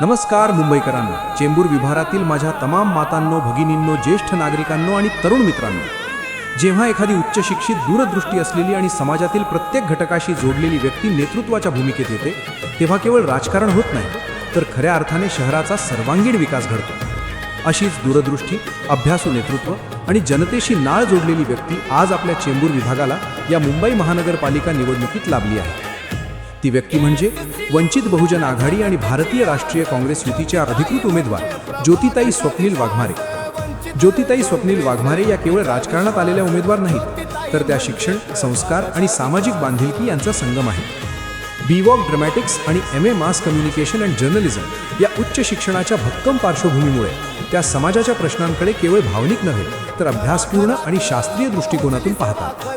नमस्कार मुंबईकरांनो, चेंबूर विभागातील माझ्या तमाम मातांनो, भगिनींनो, ज्येष्ठ नागरिकांनो आणि तरुण मित्रांनो, जेव्हा एखादी उच्च शिक्षित, दूरदृष्टी असलेली आणि समाजातील प्रत्येक घटकाशी जोडलेली व्यक्ती नेतृत्वाच्या भूमिकेत येते, तेव्हा केवळ राजकारण होत नाही, तर खऱ्या अर्थाने शहराचा सर्वांगीण विकास घडतो. अशीच दूरदृष्टी, अभ्यासू नेतृत्व आणि जनतेशी नाळ जोडलेली व्यक्ती आज आपल्या चेंबूर विभागाला या मुंबई महानगरपालिका निवडणुकीत लाभली आहे. ती व्यक्ती म्हणजे वंचित बहुजन आघाडी आणि भारतीय राष्ट्रीय काँग्रेस युतीच्या अधिकृत उमेदवार ज्योतिताई स्वप्नील वाघमारे. ज्योतिताई स्वप्नील वाघमारे या केवळ राजकारणात आलेल्या उमेदवार नाहीत, तर त्या शिक्षण, संस्कार आणि सामाजिक बांधिलकी यांचा संगम आहे. बीवॉक ड्रामॅटिक्स आणि MA mass communication and journalism या उच्च शिक्षणाच्या भक्कम पार्श्वभूमीमुळे त्या समाजाच्या प्रश्नांकडे केवळ भावनिक नव्हे, तर अभ्यासपूर्ण आणि शास्त्रीय दृष्टिकोनातून पाहतात.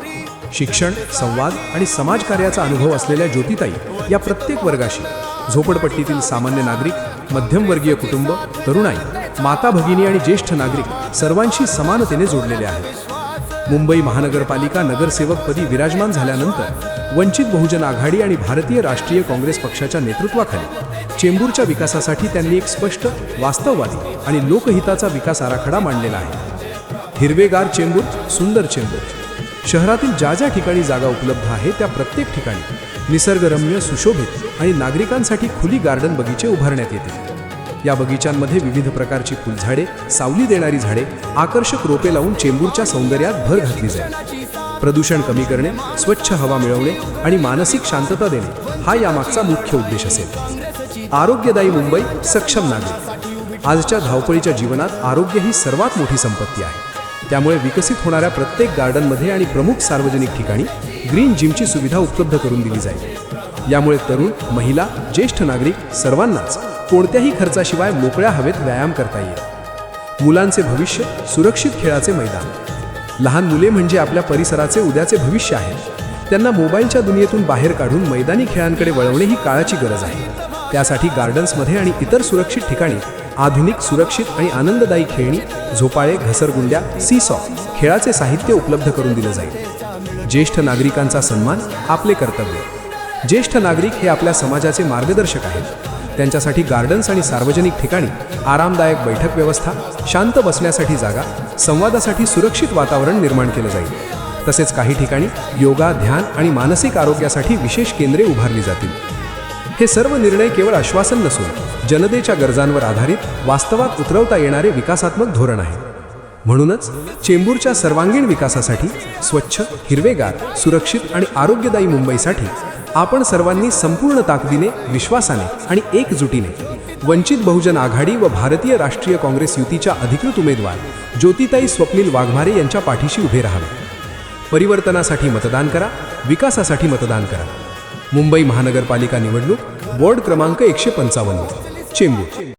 शिक्षण, संवाद आणि समाजकार्याचा अनुभव असलेल्या ज्योतिताई या प्रत्येक वर्गाशी, झोपडपट्टीतील सामान्य नागरिक, मध्यमवर्गीय कुटुंब, तरुणाई, माता भगिनी आणि ज्येष्ठ नागरिक सर्वांशी समानतेने जोडलेले आहेत. मुंबई महानगरपालिका नगरसेवकपदी विराजमान झाल्यानंतर वंचित बहुजन आघाडी आणि भारतीय राष्ट्रीय काँग्रेस पक्षाच्या नेतृत्वाखाली चेंबूरच्या विकासासाठी त्यांनी एक स्पष्ट, वास्तववादी आणि लोकहिताचा विकास आराखडा मांडलेला आहे. हिरवेगार चेंबूर, सुंदर चेंबूर. शहरातील ज्या ज्या ठिकाणी जागा उपलब्ध आहे त्या प्रत्येक ठिकाणी निसर्गरम्य, सुशोभित आणि नागरिकांसाठी खुली गार्डन बगीचे उभारण्यात येतील. या बगीचांमध्ये विविध प्रकारची फुलझाडे, सावली देणारी झाडे, आकर्षक रोपे लावून चेंबूरच्या सौंदर्यात भर घातली जाईल. प्रदूषण कमी करणे, स्वच्छ हवा मिळवणे आणि मानसिक शांतता देणे हा यामागचा मुख्य उद्देश असेल. आरोग्यदायी मुंबई, सक्षम नागरिक. आजच्या धावपळीच्या जीवनात आरोग्य ही सर्वात मोठी संपत्ती आहे. त्यामुळे विकसित होणाऱ्या प्रत्येक गार्डनमध्ये आणि प्रमुख सार्वजनिक ठिकाणी ग्रीन जिमची सुविधा उपलब्ध करून दिली जाईल. यामुळे तरुण, महिला, ज्येष्ठ नागरिक सर्वांनाच कोणत्याही खर्चाशिवाय मोकळ्या हवेत व्यायाम करता येईल. मुलांचे भविष्य, सुरक्षित खेळाचे मैदान. लहान मुले म्हणजे आपल्या परिसराचे उद्याचे भविष्य आहेत. त्यांना मोबाईलच्या दुनियेतून बाहेर काढून मैदानी खेळांकडे वळवणे ही काळाची गरज आहे. त्यासाठी गार्डन्समध्ये आणि इतर सुरक्षित ठिकाणी आधुनिक, सुरक्षित आणि आनंददायी खेळणी, झोपाळे, घसरगुंड्या, सीसॉ, खेळाचे साहित्य उपलब्ध करून दिले जाईल. ज्येष्ठ नागरिकांचा सन्मान आपले कर्तव्य. ज्येष्ठ नागरिक हे आपल्या समाजाचे मार्गदर्शक आहेत. त्यांच्यासाठी गार्डन्स आणि सार्वजनिक ठिकाणी आरामदायक बैठक व्यवस्था, शांत बसण्यासाठी जागा, संवादासाठी सुरक्षित वातावरण निर्माण केले जाईल. तसेच काही ठिकाणी योगा, ध्यान आणि मानसिक आरोग्यासाठी विशेष केंद्रे उभारली जातील. हे सर्व निर्णय केवळ आश्वासन नसून जनतेच्या गरजांवर आधारित, वास्तवात उतरवता येणारे विकासात्मक धोरण आहे. म्हणूनच चेंबूरच्या सर्वांगीण विकासासाठी, स्वच्छ, हिरवेगार, सुरक्षित आणि आरोग्यदायी मुंबईसाठी आपण सर्वांनी संपूर्ण ताकदीने, विश्वासाने आणि एकजुटीने वंचित बहुजन आघाडी व भारतीय राष्ट्रीय काँग्रेस युतीच्या अधिकृत उमेदवार ज्योतिताई स्वप्नील वाघमारे यांच्या पाठीशी उभे राहावे. परिवर्तनासाठी मतदान करा, विकासासाठी मतदान करा. मुंबई महानगरपालिका निवडणूक, वॉर्ड क्रमांक 155, चेंबूर.